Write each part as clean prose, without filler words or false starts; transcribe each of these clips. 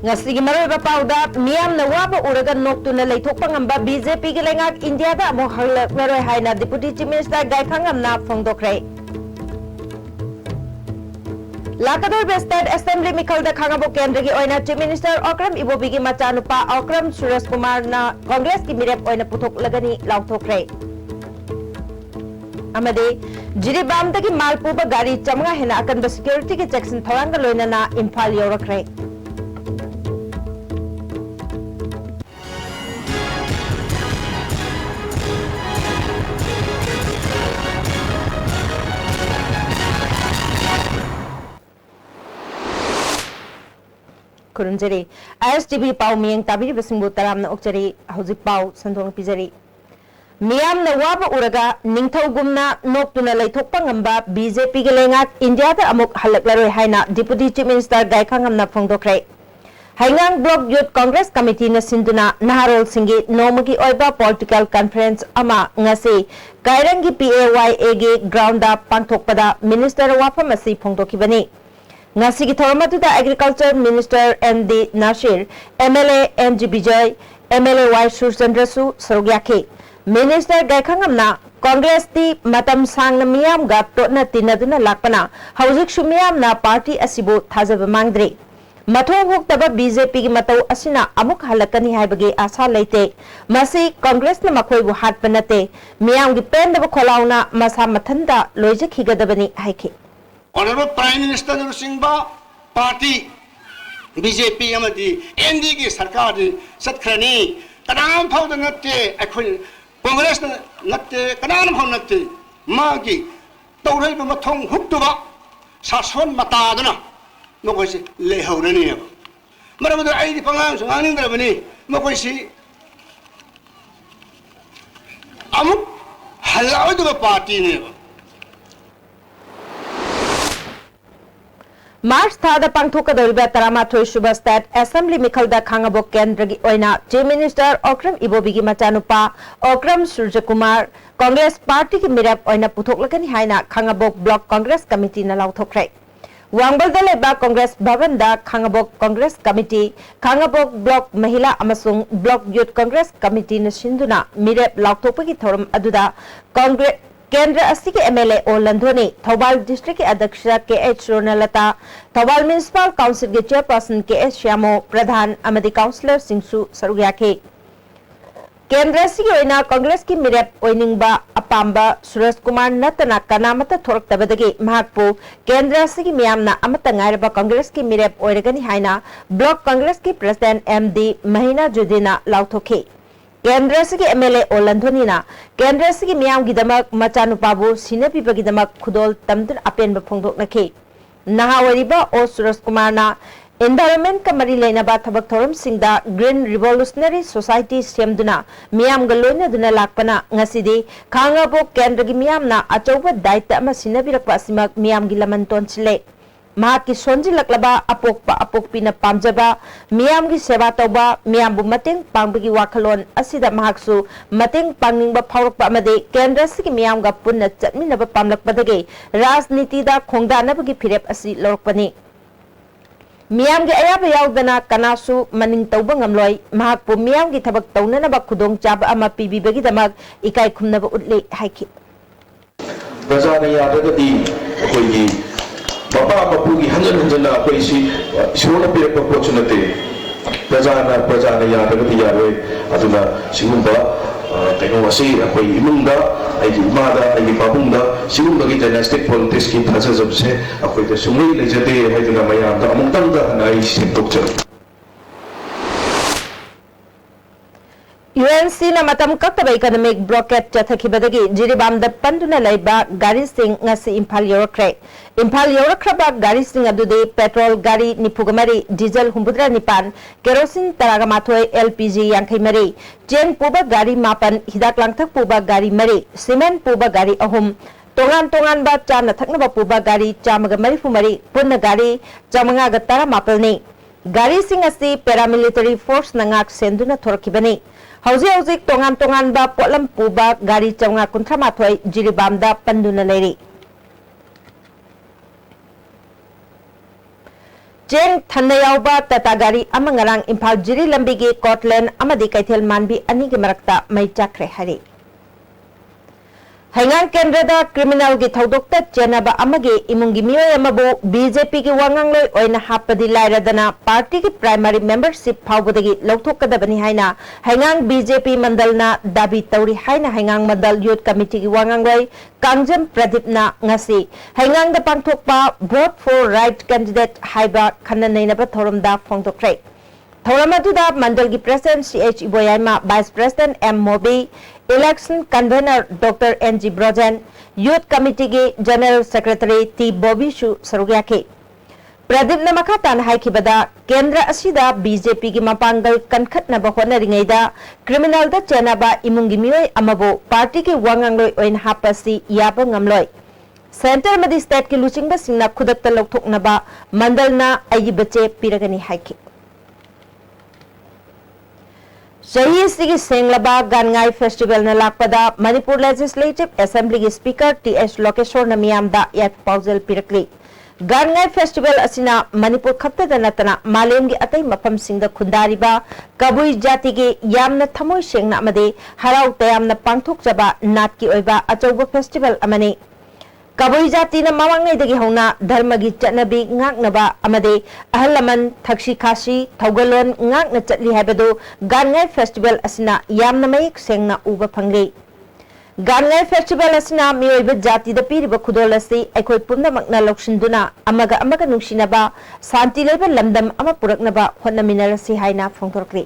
Ngasigi maroy ba pauda miyam na waba uraga noktuna leithokpa ngamba BJP gi lengak India da mo halak maroy haina Deputy Chief Minister Gaithangam na phongdokre. Lakador State Assembly Mikal da khangabo kendra gi oina Chief Minister Okram Ibobi gi machanupa Okram Suresh Kumar na Congress gi mirep oina puthok lagani lauthokre. Amade Jiribam da gi malpuba gari chamnga hena akan security gi checks thoranga loina na Imphal yorakre. Kurunjari ISTV pau miyang tabiri basingbu taram na okjari hauzik pau sandong pijari miyam na waba uraga ningthau gumna noktuna leithokpa ngamba BJP gi lengak India da amuk halaklaroi haina Deputy Chief Minister Gaithangam na phongdokre. Haingang Block Youth Congress Committee na sinduna naharol singi nomagi oiba political conference ama ngasi Kairangi PAYA gi ground up pangthokpada Minister wafam asi phongdokibani. Ngasi ki thoramatuda Agriculture Minister MD Nasir, MLA MG Bijay, MLA Y Surchandrasu Sarugyake. Minister Gaithangam na Congress ti matam sang na miyam ga totna tinaduna lakpana hauzik shumiyam na party asibu thajaba mangdre. Mathong hoktaba BJP gi matau asina amuk halakani haibagi asa leite. Masi Congress na makhoi bu hatpa nate miyam gi pendaba kholauna masa mathanda loije khigadabani haike. Honorable Prime Minister Singba Party BJP amadi ND ki sarkar satkrani kanam phau da natte akhoi Congress na natte kanam phau natte magi tawrai ba mathong huktuba sason mata dana mokoi si lehaurani maram da ai pangang sanganing da bani mokoi si amuk halawai da party ne March thada pangthokadoriba taramathoi suba State Assembly Mikhalda khangabo kendra gi oina Chief Minister Okram Ibobi gi machanupa Okram Surjakumar Congress Party gi mirap oina puthoklakani haina khangabo Block Congress Committee na lauthokre. Wangbal da leba Congress Bhavan da khangabo Congress Committee khangabo Block Mahila amasung Block Youth Congress Committee na sinduna mirap lauthokpagi thoram aduda Congress Kendra Asiki MLA O Landhoni, Thobal District Adaksha KH Ronalata, Thobal Municipal Council के Chairperson KH Shyamo, Pradhan Amadi Councillor Singsu Sarugyake. Kendra Asiki Oina Congress की मिरप ओइनिंगबा अपाम्बा सुरेश कुमार नतना कनामता थोरक तबदगी महकपु केंद्र असगी मियामना अमता ngairaba Congress की मिरप ओइरगनी हाइना block Congress की president MD महिना जुदीना लाउथोखे. केंद्र से MLA ओलंधोनी ना केंद्र से मियाम की दमक मचानुपाबु सिनेपीबा की दमक खुदोल तमदुन अपेन बफोंगदोक नखे नहावरीबा ओ सुरेश कुमार ना एनवायरनमेंट का मरी लेनाबा थबक थोरम सिंगदा ग्रीन रिवोल्यूशनरी सोसाइटी सेमदुना मियाम गलोइना दुना लाकपना ngasiदी खांगाबो केंद्र की मियाम ना अचौबा दायित्व अमा सिनेबिरकपा सिमक मियाम की लमन तोनचिले महाकी सोंजिलक्लबा अपोकपा अपोकपीना पामजबा मियाम की सेवा तौबा मियामबु मतेंग पांगबगी वाखलोन असिदा महाकसु मतेंग पांगनिंगबा फावरकपा अमदे केंद्र सिगी मियामगा पुन्ना चटमिनबा पामलकपदगे राजनीतिदा खोंगदानबगी फिरेप असि लौरकपनी मियाम के अयाब याउदना कनासु मनिंग तौबा ngamloi महाकपु मियाम की थबक तौननबा खुदोंग चाब अमा पीबीबगी दमक इकाई खुमनबा उतले हाइखि प्रजाना यादगदी अखोइगी बाबा बापूगी हंजन हंजन अखोइसी इशोरना पिरकपा पोचु नते प्रजाना यादगदी यारोय अदुना सिगुंबा कइनो असी अखोइ इमुंगदा आइगी इमादा आइगी पाबुंगदा सिगुंबगी डायनेस्टिक पॉलिटिक्स की थाजजबसे अखोइदा सुंगै लेजदे हाइदुना मयामदा अमुंगतंगदा नाइ सेंतोकचर UNC na matam kaktaba economic blockade chathakibadagi jiribamda panduna laiba gari sing ngasi Imphal yorakre. Imphal yorakraba gari sing adude petrol gari nipugamari diesel humbudra nipan kerosene taragamathoi LPG yankhaimari chen puba gari mapan hidak langthak puba gari mari cement puba gari ahum तोंगान तोंगान बा चाना थकनबा पुबा गाड़ी चामगा मरीफुमरी पुन्ना गाड़ी चामंगा तरा मापलनी गाड़ी सिंह असि paramilitary force नंगाक सेंदुना थोरखिबनी हौजे हौजिक तोंगान तोंगान बा pollen पुबा गाड़ी चामंगा कुंथ्रा माथोय जिरिबामदा पंदुना लेरी Cheng थन्ना यावबा Tata गाड़ी अमंगरांग इम्फाल जिरी लंबी के कोटलैंड अमदी कैथेल मानबी अनी के मरक्ता मई चाखरे हरी हैंगांग केंद्र क्रिमिनल की थौदोक्ता चेनबा अमगे इमुंगी मियोय अमबो बीजेपी की वांगांगलोय ओइना हापदी लायरदना पार्टी की प्राइमरी मेंबरशिप फावबदगी लौथोकदबनी हाइना हैंगांग बीजेपी मंडलना दाबी तौरी हाइना हैंगांग मंडल यूथ कमिटी की वांगांगलोय कांगजम प्रदीपना ngasi हैंगांग द पांगथोकपा वोट फॉर राइट कैंडिडेट हाइबा खन्ननैनबा थौरमदा फोंदोक्रे थौरमदुदा मंडल की president CH Iboyama vice president M Mobi election convener doctor NG Brojen youth committee के जनरल सेक्रेटरी T बॉबीशु सरुग्याके प्रदीप न मखातान हाइखिबदा केंद्र असिदा बीजेपी की मपांगल कनखतनबा होनरिङैदा क्रिमिनल द चेनबा इमुंगी मियोय अमबो पार्टी के वांगांगलोय ओइन हापसी याबा ngamloy सेंटर मदि स्टेट की लुचिंगबा सिंगना खुदकता लौथोकनबा मंडलना अयि बचे पिरगनी हाइखि सही सिगी सेंगलबा गानगाई फेस्टिवल न लाकपदा मणिपुर लेजिस्लेटिव असेंबली की स्पीकर TH लोकेश्वर न मियामदा याक पाउजल पिरकली गानगाई फेस्टिवल असिना मणिपुर खत्तदा नतना मालेम की अतई मफम सिंगदा खुंदारिबा कबुई जाति के यामना थमोय सेंगना अमदे हराउ तयामना पांगथोकजबा नाट की ओइबा अचौबा फेस्टिवल अमने कबुई जाति न मवांगैदगी हौना धर्म की चटनबी ngáknaba amade ahal laman thakshi khasi thaugalon ngakna chatli haibadu gangai festival asina yamna mayek sengna uba phangli gangai festival asina miyoiba jati da piriba khudol asi aikoi pumnamakna loksinduna amaga nungsinaba santi leba lamdam ama puraknaba hotnaminarasi haina phongthorkri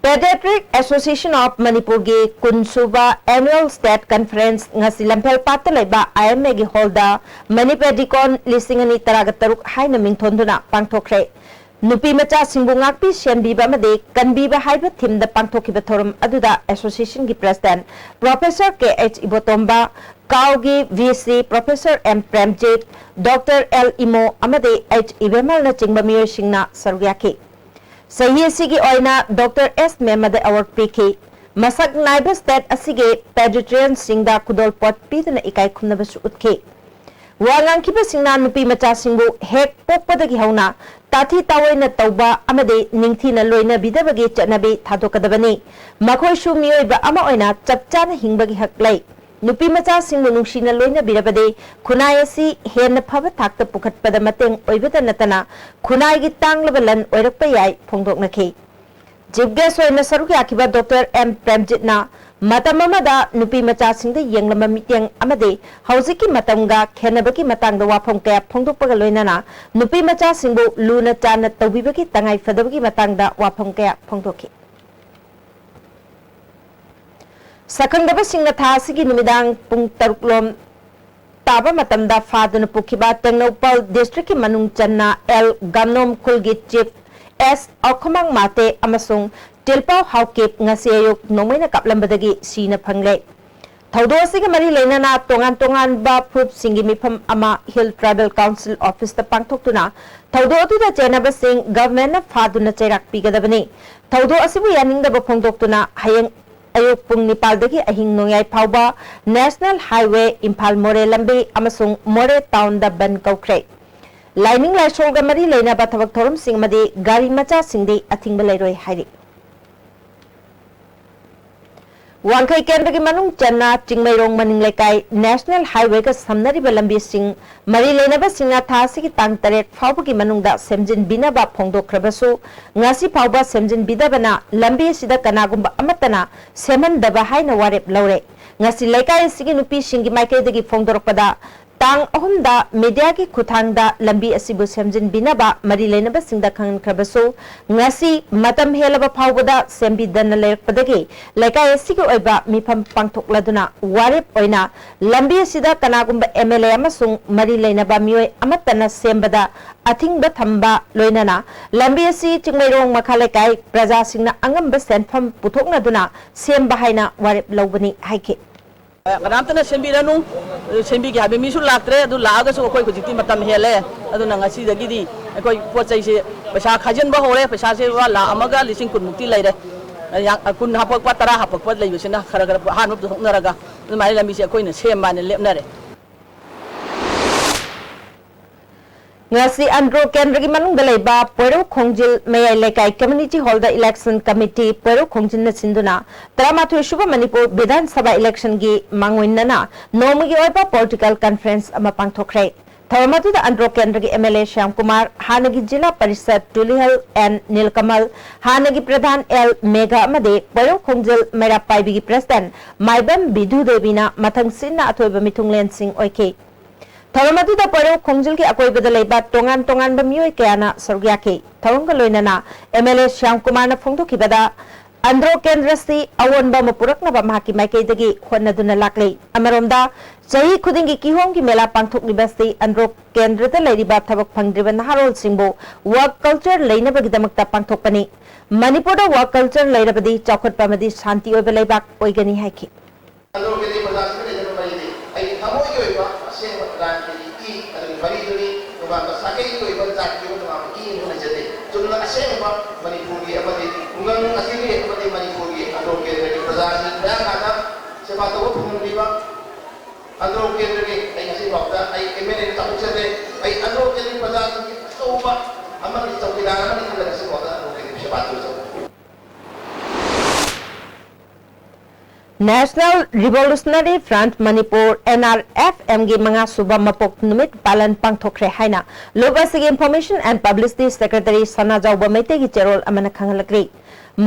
Pediatric Association of Manipur के कुनसुबा annual state conference ngasi लम्फेल पाता लेबा IMA की हॉलदा मणिपेडिकॉन लिसिंगनी तराग तरुक हाइना मिंथोंदुना पांगथोख्रे नुपी मचा सिंबु ngakpi senbiba amade kanbiba haiba thimda pangthokiba thorum aduda association की president professor KH Ibotomba काउगी VC professor M Premjit doctor L Imo amade H Ibemal न चिंगबा मियोय सिंगना सरुयाकी सही सिगी ओइना डॉक्टर S मेमद अवार्ड पीखी मसक नाइब स्टेट असिगे पेडिट्रियन सिंगदा कुदोल पॉट पीदना इकाई खुमनबसु उत्खे वांगांखिबा सिंगना नुपी मचा सिंगु हेक पोकपदगी हौना ताथी तावैना तौबा अमदे निंगथीना लोइना बिदबगी चटनबी थादोकदबनी मखोइसु मियोइबा अमा ओइना चपचाना हिंगबगी हक लै नुपी मचा सिंगु नुंगसीना लोइना बिरबदे खुनाय असि हेन फब थाकता पुखटपदा मतेंग ओइबदा नतना खुनाय गी तांगलबा लन ओइरकपा याय फोंदोकनखि चीफ गेस्ट ओइना सरुक याखिबा डॉक्टर M प्रेमजितना मतम अमदा नुपी मचा सिंगदा येंगलमा मिटेंग अमदे हौजिकी मतमगा खेनबगी मतांगदा वाफम कया फोंदोकपगा लोइनाना नुपी मचा सिंगु लुना चाना तौबिबगी तंगाई फदबगी मतांगदा वाफम कया फोंदोकि सकंगदबा सिंगना थासिगी नुमिदांग पुंग तरुकलोम ताबा मतमदा फादुना पुखिबा तेंगनौपल डिस्ट्रिक्ट की मनुंग चन्ना L गामनोम खुलगी चीफ S औखमंग माते अमसुंग टिलपाव हाउकेप ngasi ayuk नोमैना कापलंबदगी सीना फंगले थौदोसिगी मरी लेनाना तोंगान तोंगान बा प्रूफ सिंगी मिफम अमा हिल ट्राइबल काउंसिल ऑफिस ता पांगथोक्तुना थौदो अदुदा चेनबा सिंग गवर्नमेंट फादुना चैराक पीगदबनी थौदो असिबु यानिंगदबा फोंदोक्तुना हयंग अयुक पुंग निपालदगी अहिंग नोयाय फावबा नेशनल हाईवे इम्फाल मोरे लंबी अमसुंग मोरे टाउन दा बन कौख्रे लाइनिंग लाइसोलगा मरी लेनाबा थबक थोरम सिंग मदे गाड़ी मचा सिंगदे अथिंगबा लेरोय हाइरि वांखै केंद्र की मनुंग चन्ना चिंगमैरोंग मनिंग लेकाई नेशनल हाईवे का समनरिबा लंबी सिंग मरी लेनाबा सिंगना थासिगी तांग तरेट फावबगी मनुंगदा सेमजिन बिनाबा फोंदोख्रबसु ngasi फावबा सेमजिन बिदाबना लंबी सिदा कनागुंबा अमतना सेमनदबा हाइना वारेप लौरे ngasi लेकाई सिगी नुपी सिंगी माइकेदगी फोंदोरकपदा तांग अहुमदा मीडिया की खुथांगदा लंबी असिबु सेमजिन बिनाबा मरी लेनाबा सिंगदा खंगनख्रबसु ngasi matam helaba फावबदा सेमबिदन लेरकपदगी लेकाई सिगी ओइबा मिफम पांगथोकलदुना वारेप ओइना लंबी सिदा कनागुंबा MLA अमसुंग मरी लेनाबा मियोय अमतना सेमबदा अथिंगबा थंबा लोइनाना लंबी असि चिंगमैरोंग मखालेकाई प्रजा सिंगना अंगंबा सेनफम पुथोकनदुना सेमबा हाइना वारेप लौबनी हाइखे Kanamtana sembiranu sembi ki habe misu laktre adu laga so koi khujiti matam hele adu nangasi dagidi koi pochai se paisa khajen ba hore paisa se wa la amaga lising kun mukti laire kun hapok pa tara hapok pa laibisina khara khara hanu naraga mai lambi se koi na semba ne lepnare ngasi andro kendra gi manung dalai ba pero khongjil mayai lekai community hall da election committee pero khongjin na sinduna taramathu shuba manipur vidhan sabha election gi mangwinna nomi gi oiba political conference ama pangthokre tharamatu da andro kendra gi mla shyam kumar hanagi jila parishad tulihal and nilkamal hanagi pradhan l mega amade pero khongjil mera paibi gi president maibam bidu devina mathang sinna athoiba mithunglen sing oike Tharamatu da paro khongjil ki akoi badalai ba tongan tongan ba mioi kayana sargya ki tharong loinana MLA Shyam Kumar na phongdo ki bada andro kendra si awon ba mapurak na ba mahaki maikei dagi khonna duna lakle amaromda chahi khudingi ki hong ki mela pangthok ni basti andro kendra da lairi ba thabak phangdriba naharol singbo work culture leina ba gidamakta pangthok pani Manipur da work culture leira badi chaukhot pa madi shanti oi balai ba oigani haiki andro kendra bazar se le bari ai amoi oi ba se ran ki ari bari duri ba sakai oi ba jak ki ba ki no jade chunna ase ba Manipur gi amadi ungang asili amadi Manipur gi andro kendra ki bazar se da kana se ba to phumri ba andro kendra ki ai ngasi ba da ai emene ta uchade ai andro kendra bazar ki so ba amani chowkidar amani khala se ba da andro kendra se ba to National Revolutionary Front Manipur NRFM gi manga suba mapok numit palan pangthokre haina Lobasigi Information and Publicity Secretary Sana Jauba Maite gi cherol amana khangalakri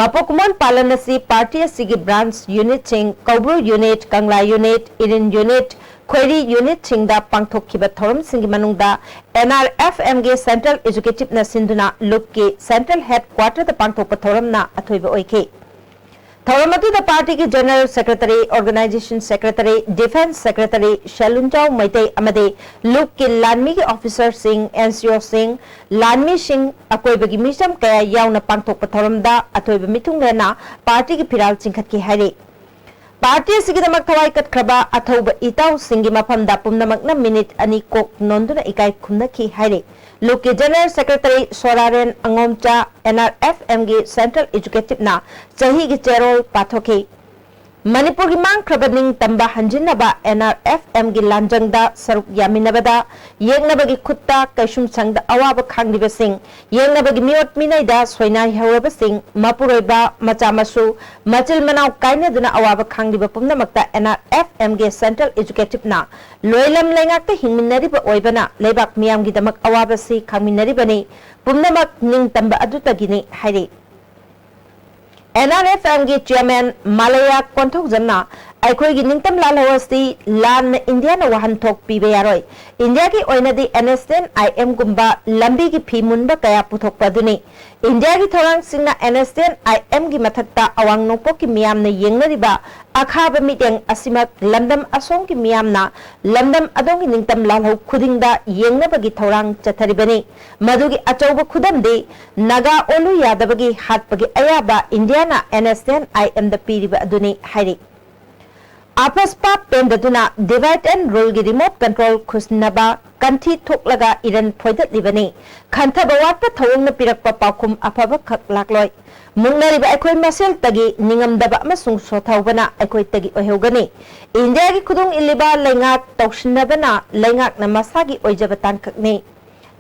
mapokmon palan asi party asigi branch unit ching Kaubru unit Kangla unit Irin unit Khweri unit chingda pangthokhiba thorom singi manungda NRFM gi Central Executive na sinduna lukki Central Headquarter da pangthokpa thorom na athoiba oike Tharamatu the party ki General Secretary, Organization Secretary, Defense Secretary, Shalunjao Maitei Amade, Luke ki Lanmi ki Officer Singh, NCO Singh, Lanmi Singh, Akoi bagi misam kaya yaw na pangtok patharamda, atoi bamitung na party ki Piral Singhat ki hari. Party sigidamak thawai kat kraba atau ba itaw singi mapam dapum namak na minute ani kok nondu na ikai kumna ki hari. Luke General Secretary Soraren Angomcha NRFM gi Central Executive na chahi gi cherol pathoki Manipur gi mang krabaning tamba hanjinaba NRFM gi lanjangda saruk yaminabada yengnaba gi khutta kaishum sangda awaba khangdiba sing yengnaba gi miot minaida soina hawaba sing mapuroiba machamasu machil manau kaina duna awaba khangdiba pumnamakta NRFM gi Central Executive na loilam lengakta hingminariba oibana lebak miyam gi damak awaba si khangminaribani pumnamak ning tamba adutagini hairi NRFM gi chairman Malaya Konthok Jamna aikoi gi ningtam lalawasi lan India na wahan thok pibe yaroi India gi oinadi NSN IM gumba lambi gi phimunba kaya puthok paduni India gi thorang singna NSN IM gi mathakta awang nokpo ki miyam na yengnariba akhaba miteng asimak lamdam asong ki miyam na lamdam adong gi ningtam lalhaw khudingda yengnaba gi thorang chatharibani madugi achauba khudamdi naga olu yadabagi hatpagi ayaba India na NSN IM da piriba aduni hairi Apaspa pendaduna divide and rule gi remote control khusnaba kanthi thoklaga iran phoidat libani khantaba watpa thawung na pirakpa pakum afaba khak lakloi mungnariba aikoi masel tagi ningamdaba amasung sothawbana aikoi tagi ohewgani India gi khudung iliba lengak tawshinabana lengak na masagi oijaba tankakni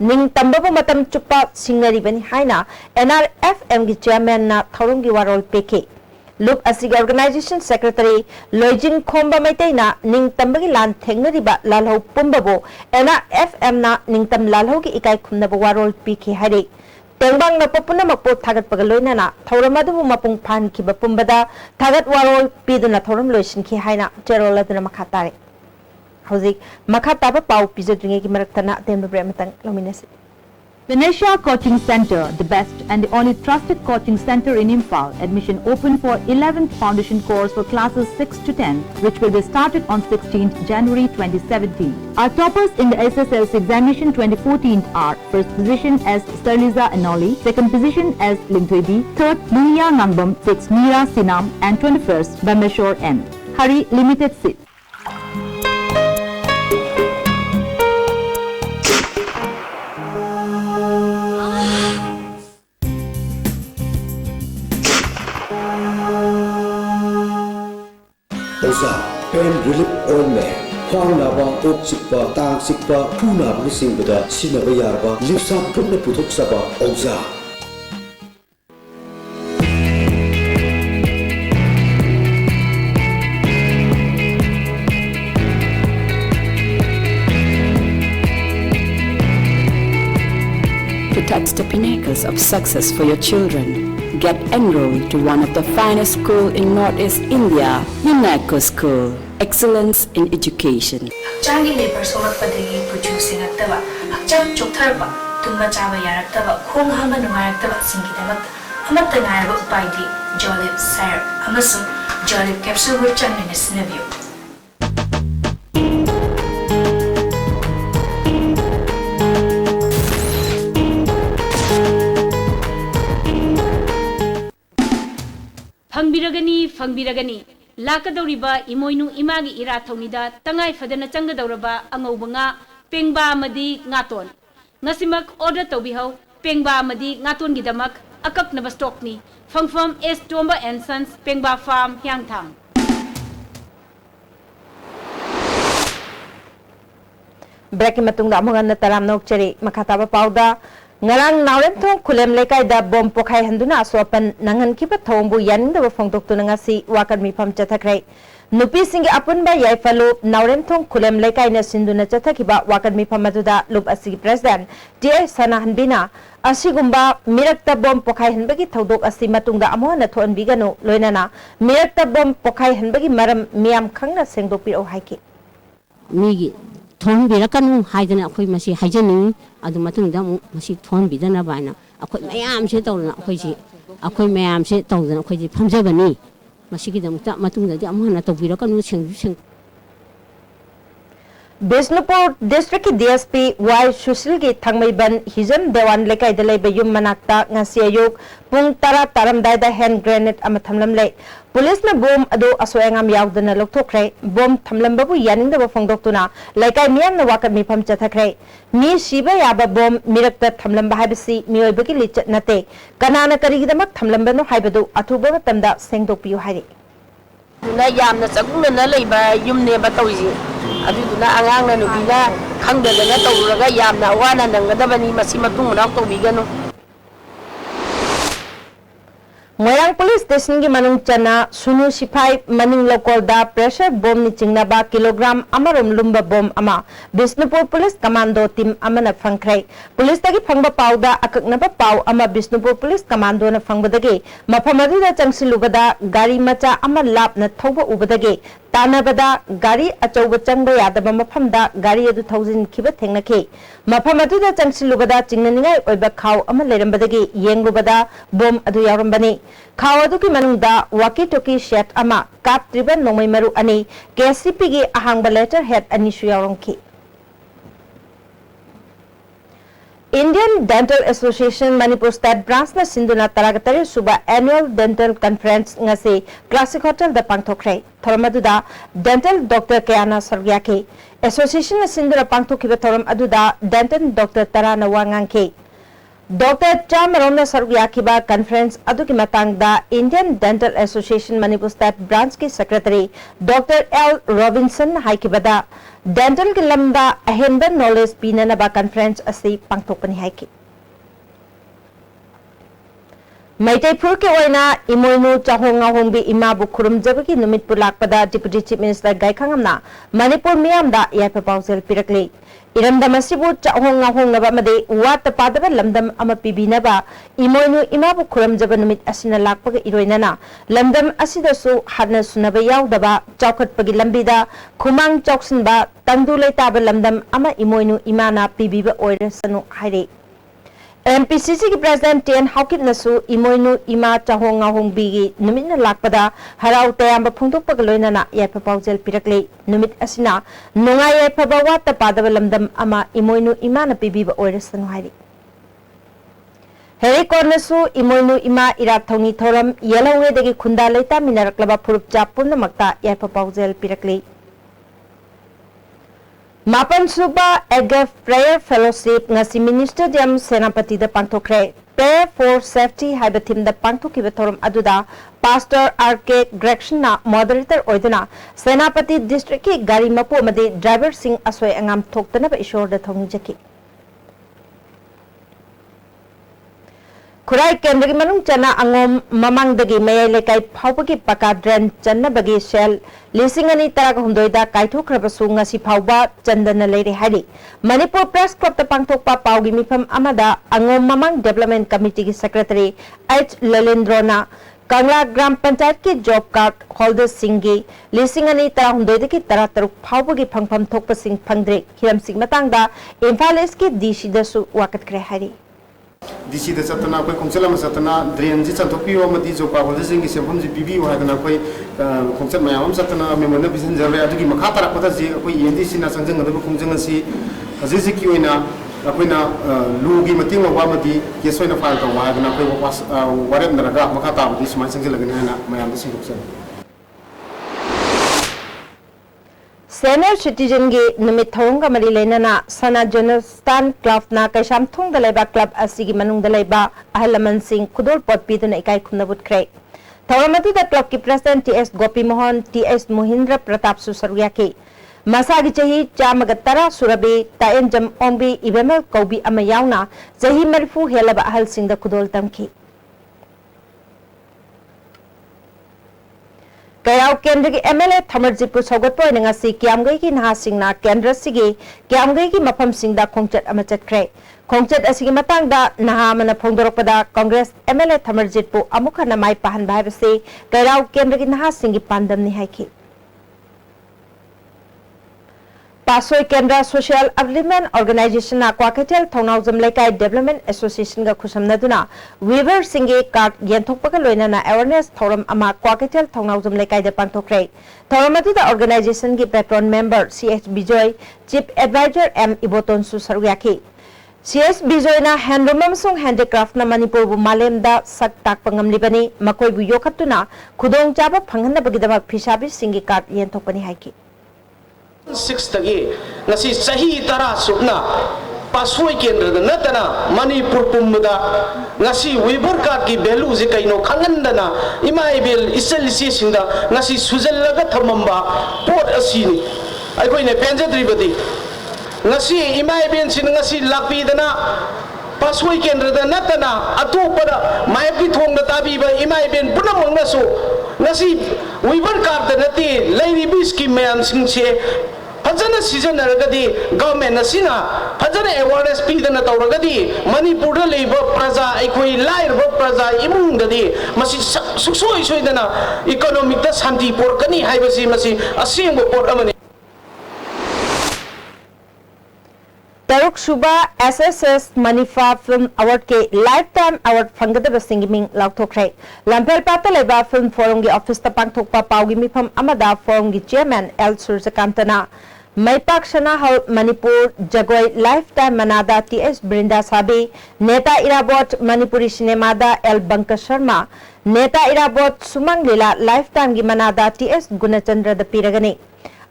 ning tambaba matam chupa singnaribani haina NRFM gi chairman na thawung gi warol peke Look asig organization secretary Lojin Khomba Maitena ning tambagi lan thengnariba lalho pumbabo NRFM na ning tam lalho gi ikai khumnaba warol piki hari tengbang na popuna makpo thagat pagaloina na thauramadu mapung phan kiba pumbada thagat warol piduna thauram loisin ki haina cherola duna makhatare hozik makhataba pau pizodringe gi maraktana temba brematang lominasi Venetia Coaching Center, the best and the only trusted coaching center in Imphal. Admission open for 11th foundation course for classes 6 to 10, which will be started on 16th January 2017. Our toppers in the SSLC examination 2014 are first position as Sterliza Anoli, second position as Lintwebi, third Luya Nangbam, sixth Mira Sinam, and 21st Bameshore N. Hurry, limited seats. Oza Pain Relief Ointment Khwang naba ok sikpa tang sikpa khu naba ni singbada sinaba yarba lipsa putna puthok saba Oza To touch the pinnacles of success for your children, get enrolled to one of the finest schools in Northeast India, UNESCO School. Excellence in education. Changi labor somakpadagi producing aktaba, akcham choktarba, tunba chaba yaraktaba, khong hama nungayaktaba singkidamak, amatta ngayaba upaidi, Jolib syrup, amasu Jolib capsule with chanminis nabyo. Fangbiragani Lakadoriba imoinu imagi ira thonida tangai fadana changadoraba angauba nga pengba amadi ngaton ngasimak order tobihau pengba amadi ngaton gidamak akaknaba stockni fangfam S Tomba and Sons Pengba Farm Hyangthang. Breaking matungda amungan na taram nok cheri makataba pauda ngarang naurem thong khulem lekai da bom pokhai handuna sopan nangan kiba thongbu yanin da phongtok tu ngasi wakan mi pham chathakrai nupi singi apun ba yai falu naurem thong khulem lekai na sinduna chathakiba wakan mi pham aduda lup asi president TI sana hanbina asigumba mirakta bom pokhai hanbagi thodok asi matungda amo na thon biganu loinana mirakta bom pokhai hanbagi maram miam khangna sengdopi o haiki migi thon birakanu haidana khoi masi haijani adu matungda masi thon bidana baina akhoi mayam se tawna akhoi mayam se tawdana akhoi ji phamjabani masi gidamta matungda di amhana tawbirakanu seng Bisnupur District DSP Y Sushil ki thangmaiban hijam dewan lekai dalai bayum manakta ngasi ayuk pung tara taramdai da hand grenade ama thamlam lei police na bom ado asoyangam yaudana lokthokre bom thamlam babu yaning da phongdok tuna lekai miam na wakat mi pham chathakre mi shiba yaba bom mirakta thamlam ba habisi mioi bagi lichat nate kanana karigidamak thamlam bano haibadu athuba matamda sengdok piu hairi na yamna chagungna na leiba yumne ba tawji aduduna angangna nubina khangdana tawraga yamna wana nangadabani masi matung na tawbigano Moirang Police Station ki manung chana sunu sipai maning local da pressure bomb ni chingna ba kilogram amarum lumba bomb ama Bisnupur Police Commando team amana phangkhrai police tagi phangba pauda akakna ba pau ama Bisnupur Police Commando na phangbadagi maphamadu da changsilubada gari macha ama lap na thoba ubadagi tanabada gari achauba changba yadaba maphamda gari adu thousand khiba thengnaki maphamadu da changsilubada chingnaningai oiba khaw ama lerambadagi yenglubada bomb adu yarambani khaw adu ki manungda walkie talkie set ama kap triban nomai maru ani KCP gi ahangba letter head ani su yarongki Indian Dental Association Manipur State Branch na sinduna taragatari suba annual dental conference ngasi Classic Hotel da pangthokrai thoram aduda dental doctor Kayana Sargyaki association na sinduna pangthokiba thoram aduda dental doctor Tarana Wangangki Dr. Chamarona Sargyaki conference aduki matangda Indian Dental Association Manipur State Branch ki secretary Dr. L Robinson haikibada dental ki lamda ahenba knowledge pinana ba conference asi pangthokpani haiki Maitapur ke oina imoinu chahonga hongbi imabu khurumjabagi numit pulakpada Deputy Chief Minister Gaikhangamna Manipur miyamda yaipa pausel pirakli Iramdam asibu chahonga hongnaba made wat padaba lamdam ama pibinaba imoinu imabu khuramjaba numit asina lakpaga iroinana lamdam asidasu hadna sunaba yaudaba chaukhatpagi lambida khumang chauksinba tangdu leitaba lamdam ama imoinu imana pibiba oirasanu haire MPCC ki President Tian Hawkip nasu imoinu ima chahonga hongbigi numit na lakpada harau tayamba phungtokpaga loinana yaipa paujel pirakle numit asina nunga yaipa bawa tapadaba lamdam ama imoinu ima na pibiba oirasanu hairi Heri kornasu imoinu ima irak thongi thoram yelawwe dagi khunda leita minaraklaba phurupcha punnamakta yaipa paujel pirakle Mapan Suba Agaf Prayer Fellowship ngasi Minister Jam Senapati da pangthokre Prayer for Safety haiba theme da pangthokiba thorum aduda Pastor R.K. Gregson na moderator oiduna Senapati District ki gari mapu amadi driver sing asoi angam thoktanaba ishor da thongjaki Kurai kendri manung chana angom mamang dagi mayai lekai phawbagi paka drain channa bagi shell lisingani taraga hundoida kaithokraba su ngasi phawba chandana leire hari Manipur Press Club ta pangthokpa pawgi mifam amada angom mamang development committee ki secretary H Lalendrona Kangla Gram Panchayat ki job card holder singgi lisingani tara hundoida ki tara taruk phawbagi phangpham thokpa sing phangdre hiram sing matangda Imphal East ki DC da su wakat kre hari DC da satana koi kongchela ma satana drain ji chantopi wa mati jo pa holder sing sempham ji bibi wa kana koi kongchel mayam satana memona vision jarre adugi makha tara pada ji koi NDC na sangjang da kongjang si azizi ki oina akoina lugi mating wa mati yesoina file ka wa kana koi was warem daraga makha ta budi sumai sangjal lagani na mayam da sing kongchel Senior citizen gi numit thonga mari lenana sana Jonathan Club na kaisham thong dalaiba club asigi manung dalaiba ahalaman sing khudol pot piduna ikai khunabut kre Thoramati da club ki president TS Gopi Mohan TS Mohindra Pratap Susarya ki masagi chahi chamagatara surabi taen jam ombi ibemel kobi amayauna chahi marfu helaba ahal sing da khudol tamki Kayao Kendra ki MLA Thamarjit pu sogatpo nga si Kiamgai ki naha singna Kendra sigi Kiamgai ki mafam singda khongchat amachat kre khongchat asigi matangda naha mana phongdorokpada Congress MLA Thamarjit pu amukha namai pahan bhaibase Kayao Kendra ki naha singi pandam ni haiki Pasoi Kendra Social Upliftment Organization na Kwakatel Thongnawjam Lekai Development Association ga khusamnaduna Weaver Singe card yenthokpaga loinana awareness thoram ama Kwakatel Thongnawjam Lekai da pangthokre thoramati da organization gi patron member CH Bijoy Chief Advisor M Iboton su saruyaki CH Bijoy na handloom amsung handicraft na Manipur bu malem da sak tak pangamlibani makoi bu yokhatuna khudong chaba phanghanabagidama phisabi singi card yenthokpani haiki 6 tagi ngasi sahi tara subna pasoi kendra da natana Manipur pumda ngasi weaver card ki value je kaino khangandana imai bel iselisi singda ngasi sujallaga thamamba pot asini ai koine penjadri badi ngasi imai ben sin ngasi lakpi dana pasoi kendra da natana atopada maipi thongda tabi ba imai ben punamang naso ngasi weaver card da nati lady biski mayam singche Fajana season naragadi government nasina fajana awareness pidana tauragadi Manipur da leiba praja aikoi lairba praja imung dadi masi suksoi soidana economic da santi porkani haibasi masi asengbo por amani Taruk Suba SSS Manifa Film Award ke Lifetime Award Fangada Singiming Lauktokre Lampel Pata Leba Film Forum gi office ta pangthokpa pawgi mifam amada forum gi chairman L Surjakantana Maipak Shana Hal Manipur Jagoi Lifetime Manada TS Brinda Sabi Neta Irabot Manipuri Cinema da L Banka Sharma Neta Irabot Sumang Lila Lifetime gi Manada TS Gunachandra da Piragani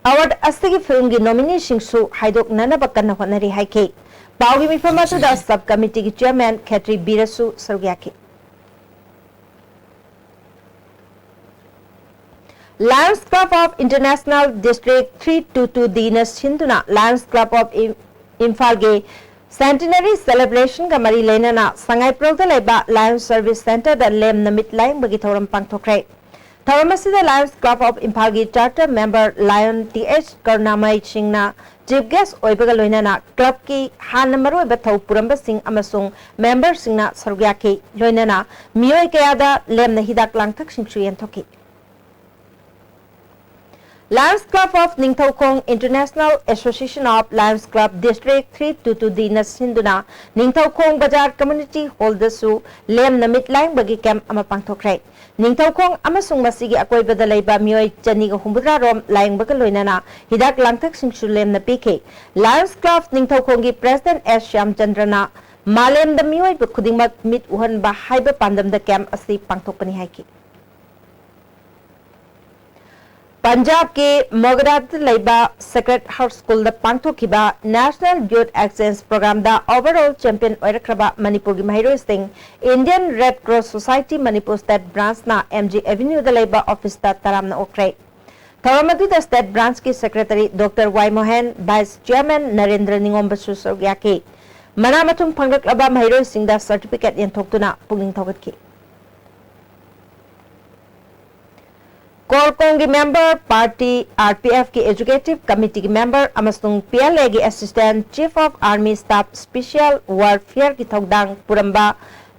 Award Astagi Film gi nomination su Haidok Nana Bakana Honari Haike Pawgi Mifamatu da Subcommittee gi Chairman Khatri Birasu Sargyaki Lions Club of International District 322 Dinas Hinduna Lions Club of Imphal ge Centenary Celebration ga mari lenana Sangai Progda leba Lions Service Center da lem namit laing bagi thoram pangthokre Thoramasida Lions Club of Imphal gi charter member Lion TH Karnamai Singna chief guest oibaga loinana club ki hanamaru ba thau puramba sing amasung member singna sargyaki loinana miyoi kayada lem na hidak langthak sing suyen thoki Lions Club of Ningthokong International Association of Lions Club District 322 Dinas Hinduna Ningthokong Bazar Community Hall dasu lem namit laing bagi camp ama pangthokre Ningthokong amasung masigi akoi badalaiba miyoi chani ga humbra rom laing baga loinana hidak langthak singsu lem na pike Lions Club Ningthokong gi President S Shyamchandrana malem da miyoi ba khudingmak mit uhan ba haiba pandam da camp asi pangthokpani haiki Punjab के मोगराद लेबा secret Heart school दा पांथोखिबा national youth exchange programme दा overall champion ओइरखरबा मणिपुर की Mahiroi Singh Indian Red Cross Society Manipur state branch ना MG avenue दा लेबा ऑफिस दा तरामना ओख्रे थौरमदु दा स्टेट ब्रांच की secretary doctor Y Mohan vice chairman Narendra निंगोम्बसु सरग्याके मनामथुम फंगलक्लबा महिरोई सिंह दा सर्टिफिकेट यंथोक्तुना पुनिंग थौगतकी कोरकोंग की मेंबर पार्टी आरपीएफ की एजुकेटिव कमिटी की मेंबर अमसुंग पीएलए की assistant chief of army staff special warfare की थौदांग पुरंबा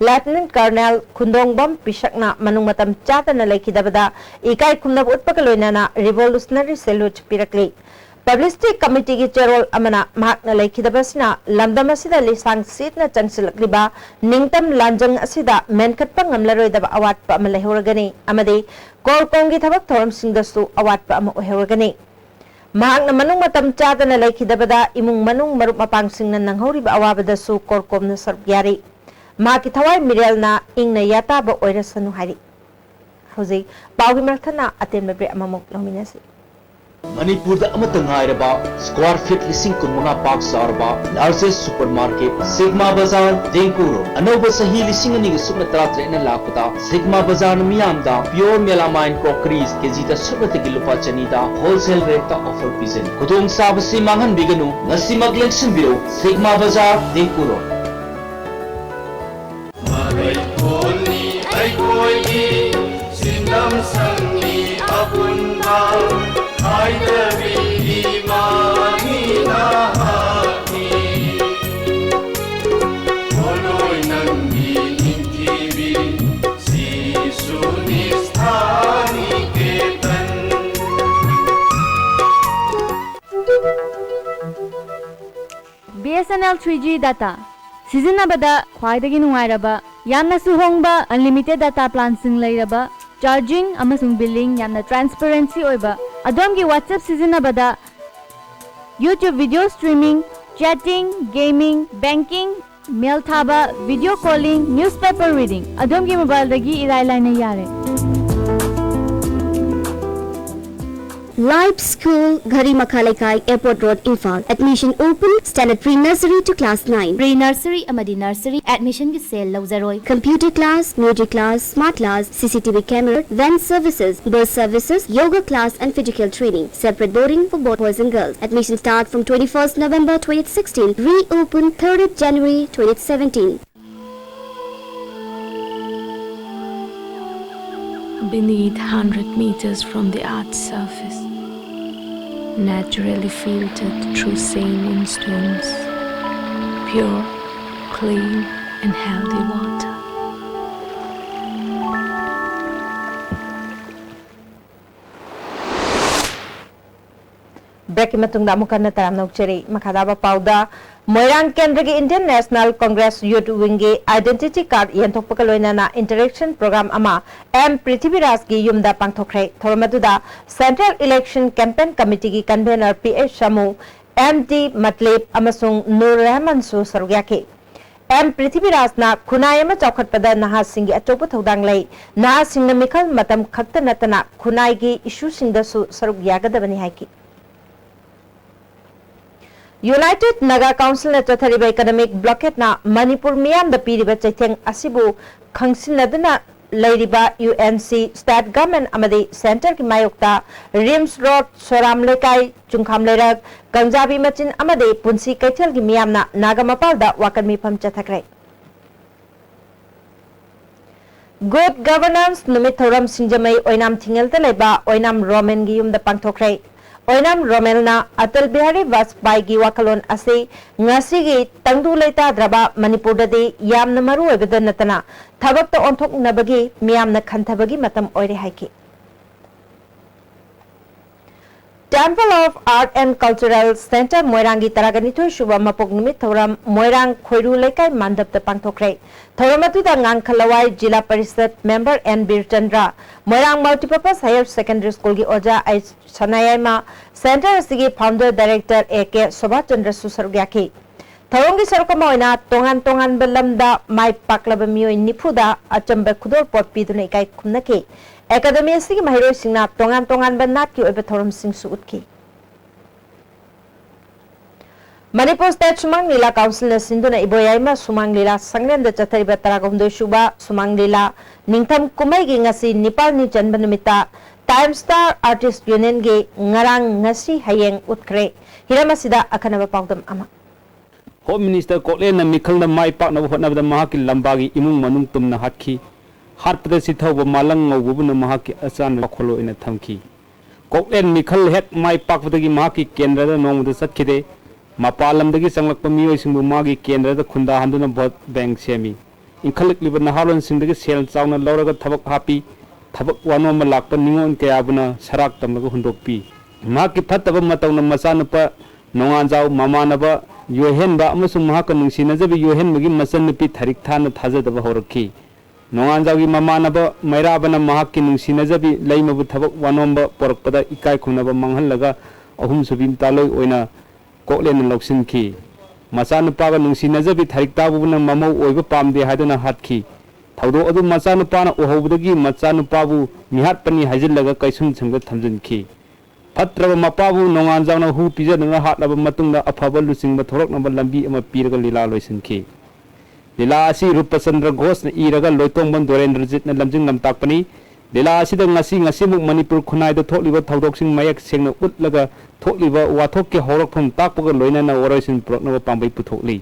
लेफ्टिनेंट कर्नल खुंदोंगबम पिशकना मनुंग मतम चातना लेखिदबदा इकाई खुमनब उत्पक लोइनाना रिवोल्यूशनरी सैल्यूट पिरकली पब्लिसिटी कमिटी की चेरोल अमना महाकना लेखिदबसना लमदम असिदा लिसांग सीटना चंगसिलक्लिबा निंगतम लांजंग असिदा मेनखतपा ngamlaroidaba awatpa ama lehoragani amadi कोरकोंग की थबक थोरमसिंगदसु अवाटपा अमा ओहेरगनी महाकना मनुंग मतम चादना लेखिदबदा इमुंग मनुंग मरुप मपांगसिंगना नंगहौरिबा अवाबदसु कोरकोमना सर्प यारी माकी थवाई मिरेलना इंगना याताबा ओइरसनु हारी हौजी पाउगी मरथना अतेम ब्रे अमामुक लौमिनसी मणिपुर स्क्वायर फीट लिसिंग कुनमंगा पाक सारबा लार्जेस्ट सुपरमार्केट सिग्मा बाजार देंकुरो अनोब सही लिसिंग अनि सुपना तरात्रेना लाखता सिग्मा बाजार मियामदा प्योर मेलामाइन क्रॉकरीज केजी दा सुपना लुपा चनीदा होलसेल रेट ता ऑफर पिजन खुदोंग साबसी मांगन बिगनु नसी मगलेक्शन बिरो सिग्मा बाजार देंकुरो मगै कोनी ऐ कोई सिंदम संगी अपुनबा BSNL 3G data sizinabada khwaidagi nungairaba yamna suhongba unlimited data plan sing leiraba charging amasung billing yamna transparency oiba adom WhatsApp sizinabada YouTube video streaming chatting gaming banking mail thaba video calling newspaper reading adom mobile dagi irai laina yare Live School, Ghari Makhalekai, Airport Road, Imphal. Admission open. Standard pre-nursery to class 9. Pre-nursery, amadi nursery. Admission ki sale lauzaroi. Computer class, music class, smart class, CCTV camera, van services, bus services, yoga class and physical training. Separate boarding for both boys and girls. Admission start from 21st November 2016. Reopen 3rd January 2017. Beneath 100 meters from the Earth's surface, naturally filtered through sand stones, pure, clean and healthy water. Break मतुंगदा मुकन्ना तराम नौचरी मखादाबा पाउदा मोइरांग केंद्र की Indian National Congress youth wing की identity card यंथोकपका लोइनाना इंटरेक्शन प्रोग्राम अमा एम पृथ्वीराज की युमदा पांगथोखरे थोरमदुदा सेंट्रल इलेक्शन कैंपेन कमिटी की कन्वेनर पीएच शमू एमडी मतलेब अमसुंग नूर रहमान सु सरुग्याके एम पृथ्वीराजना खुनाय चौखटपदा नहासिंग की अचौप थौदांग लई नहासिंग मिखल मतम खक्त नतना खुनाय की इशू सिंगदसु सरुग यागदबनी हाइकी यूनाइटेड नागा काउंसिल चौथरीब इकोनॉमिक ब्लॉकेट ना मणिपुर मियाम द पीरिबा चैथेंग असिबु खंगसिनदना लेरिबा यूएनसी स्टेट गवर्नमेंट अमदी सेंटर की मायोक्ता रिम्स रोड सोराम लेकाई चुंखाम लेरक गंजाबी मचिन अमदी पुंसी कैथल की मियामना नागा मपालदा वाकन मिफम चथकरे गुड गवर्नेंस नुमित थौरम सिंजमई ओइनाम थिंगलता लेबा ओइनाम रोमेन की युमदा पांगथोखरे ओइनाम रोमेलना अटल बिहारी वाजपेयी की वाखलोन असे ngasi tangdu leita draba manipur dadi yamna maru oibada natana thabak ta onthok nabagi miyamna khanthabagi matam oire haiki Temple of Art and Cultural Center Moirangi Taraganito Shubha Mapok Numit Thoram Moirang Khoiru Lekai Mandap the Pangtokre Thoramatu da Ngang Khalawai Jila Parishad Member N Birchandra Moirang Multipurpose Higher Secondary School ki Oja Ai Sanayama Center Sigi Founder Director AK Sobha Chandra Susargyaki Thorongi Sarkama Oina Tongan Balamda Mai Paklaba Mio Nipuda Achamba Kudor Pot Pidune Kai Kumnake Academy asigi mahiroi singna tongan ba nat ki oiba thoram sing su utki. Manipur State Sumang Lila Council na sinduna iboyaima Sumang Lila sanglen da chathariba taragomdoi suba Sumang Lila ningtham kumai gi ngasi Nepal ni janba numita Time Star Artist Union ge ngarang ngasi hayeng utkre hiramasida akanaba pawdam ama. Home Minister Kotlen na mikhal na mai pak na hotna da mahaki lambagi imung manung tum na hatki harpada sithau ba malang ngau bu na mahaki asan kholo ina thamki Kotlen mikhal het mai pak da gi mahaki kendra da nong da satkide Mapalam dagi sanglak pamiyo sing bumagi kendra da khunda handuna vote bank semi inkhalik liba nahalon sing dagi sel chawna lawraga thabak hapi thabak wano ma lakpa ningon kaya buna sarak tamlaga hundokpi mahaki phattaba matawna masanupa nongan jaw mamanaba yohen ba amasung mahaka nungsinajab yohen magi masan nupi tharik thana thajadaba horakhi nongan jaw gi mamanaba mairabana mahaki nungsinajab leimabu thabak wanomba porakpada ikai khunaba manghallaga ahum subim taloi oina Kotlen Loksin ki Masan Paga Nungsinajab Tarik Tabu Mamo Oiba Pamde Haduna Hatki Taudo Adu Masan Pana Ohobagi Masan Pabu Mihat Pani Hazilaga Kaisum Sanga Tamjin ki Patra Mapabu Nonganzana who Pizza and Hat of Matunda Apaba losing the Torok number Lambi and Piraga Lila Loisin ki Lila Si Rupasandra Ghost Iraga Loitom Doren Rizit and Lamjingam Takpani Lila Sida Nasi Manipur Kunai the Totally Taudoxing Mayak Sing Utlaga Totliva Watoke Horok from Tapaga Loina Orisin Proknova Pambai Putokli.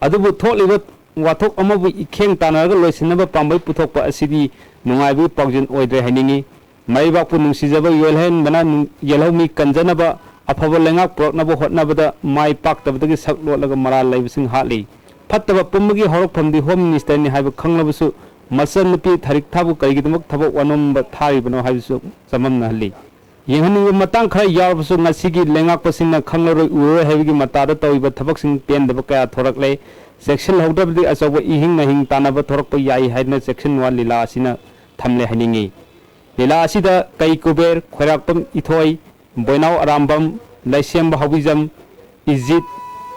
Adubu Totliva Watok Amabu King Tanaga Loisinaba Pambai Putopa City Nungabu Pogin Oidre Haningi Maiba Punung Sizaba Yelhen Banan Yelomi Kanjanaba Apavalenga Proknaba Hotnabada Mai Pak of the Saklo Laga Mara Living Hartley. Patava Pumagi Horok from the Home Minister have a Kanglabusu Masanupi Tarik Tabu Kaigimak Tabu Wanum but Taribano Havisu Samanali. Yehani Matang Krai Yarbasu Nasigi Lengak Pasina Kangaru Ura Heavy Matada Toiba Tabaxing Pen the Baka Torakle section of the Asawa Ihing Nahing Tanaba Torpa Yai Hadna section 1 Lila Sina Tamle Haningi. Lila Sida Kaikuber, Kwarakpam Itoi, Boinau Arambam, Lysiam Bahabizam, Izit,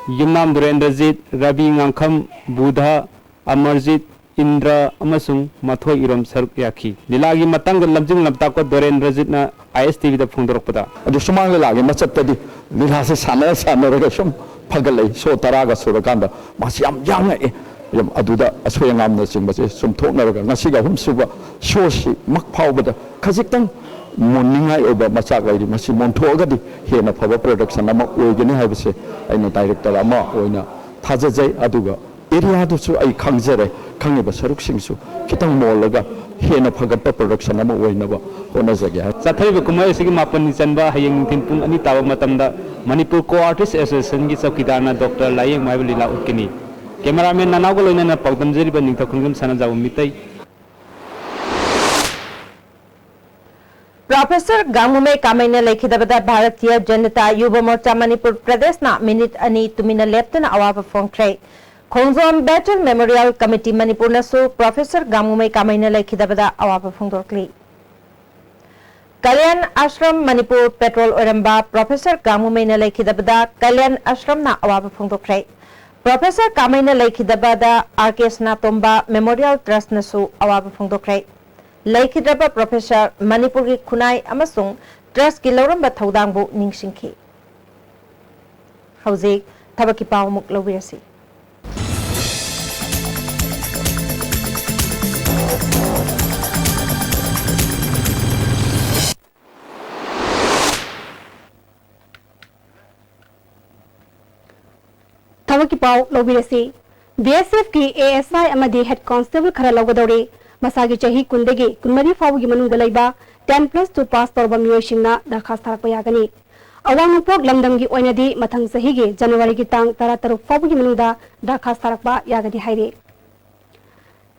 Yumnam Durendrazit, Rabi Ngankam, Buddha, Amarjit, Indra Amasung Mathoi Iram Sarukyaki. Lilagi Matanga Lamjing Lamtako Doren Razitna ISTV the Fundopada. The Sumang Lagi Masapedi, Lilasi Sana Sanaragashum, Pagalay, so Taraga Suraganda, Masiam Yang Aduda, Aswayangam Nasimbas, some Tonaraga, Nasiga Hum Suba, Shoshi, Makpau, but Kazikan, Muninga over Masaka, Masimon Togadi, here in a power production, I'm going to have say, I know director Ama, or Tazaze Aduga. Area to a Kangzere, Kangaba Saruk Singsu, Kitang Molaga, here in a Pagapa production, I'm away never, Onazaga. Satai Kumai Sigimapan Zanba, Haying Timpun, Anita Matanda, Manipur Co-Artist Association, Gitsakidana, Dr. Laying Mavilila Ukini. Cameraman Nanagolo and a Pogdam Zeriban in Takungum Sanaza Mitai. Professor Gamume Kamaina Lekhidabada Bharatiya Janata Yuva Morcha Manipur Pradesh na minute ani tumina leptana awapa phongkre. Khongjom Battle Memorial Committee Manipur nasu Professor Gamume Kamaina Lekhidabada awapa phongdokli. Kalyan Ashram Manipur Petrol Oramba Professor Gamume na Lekhidabada Kalyan Ashram na awapa phongdokre. Professor Kamaina Lekhidabada RKS Natomba Memorial Trust nasu awapa phongdokre. Lekhidaba Professor Manipur ki Khunai amasung Trust ki Loramba Thaudangbu Ningsingki. Hauzik Thabaki Pau Muk Lawirasi. Thabaki Pau Lawirasi. BSF ki ASI amadi Head Constable khara lawgadori. Masagi chahi kundegi kunmari fawgi manung dalaiba 10+2 pass torba miyoishingna darkhas tharakpa yagani. Awang pok lamdamgi oinadi mathang sahigi January ki tang 13 fawgi manungda darkhas tharakpa yagadi haire.